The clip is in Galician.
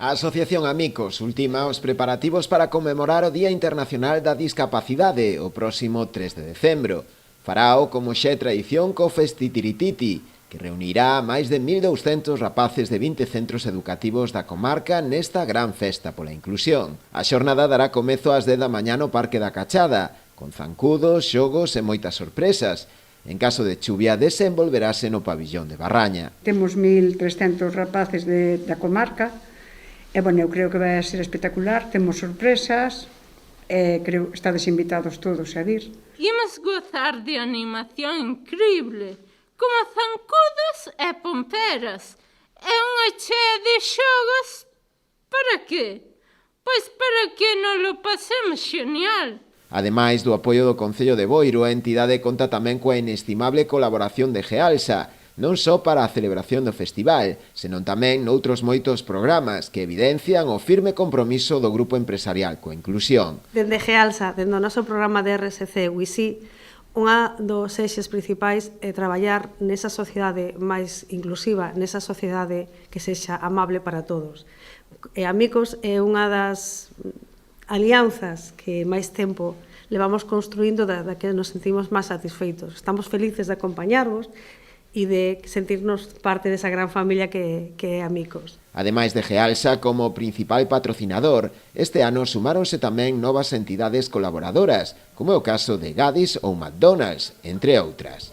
A Asociación Amicos ultima os preparativos para conmemorar o Día Internacional da Discapacidade o próximo 3 de decembro. Farao como xa é tradición co Festitirititi, que reunirá a máis de 1.200 rapaces de 20 centros educativos da comarca nesta gran festa pola inclusión. A xornada dará comezo ás 10 da mañá no Parque da Cachada, con zancudos, xogos e moitas sorpresas. En caso de chuvia, desenvolverase no pabillón de Barraña. Temos 1.300 rapaces da comarca, e, eu creo que vai ser espectacular. Temos sorpresas, creo que estades invitados todos a vir. Imos gozar de animación increíble, como zancudos e pomperas, e unha chea de xogos. Para qué? Pois para que nos lo pasemos xenial. Ademais do apoio do Concello de Boiro, a entidade conta tamén coa inestimable colaboración de Gealsa, non só para a celebración do festival, senón tamén noutros moitos programas que evidencian o firme compromiso do grupo empresarial coa inclusión. Dende Gealsa, dende o noso programa de RSC WISI, unha dos eixes principais é traballar nesa sociedade máis inclusiva, nesa sociedade que sexa amable para todos. E Amicos é unha das alianzas que máis tempo levamos construindo da que nos sentimos máis satisfeitos. Estamos felices de acompañarvos e de sentirnos parte desa gran familia que é Amicos. Ademais de Gealsa como principal patrocinador, este ano sumáronse tamén novas entidades colaboradoras, como é o caso de Gadis ou McDonald's, entre outras.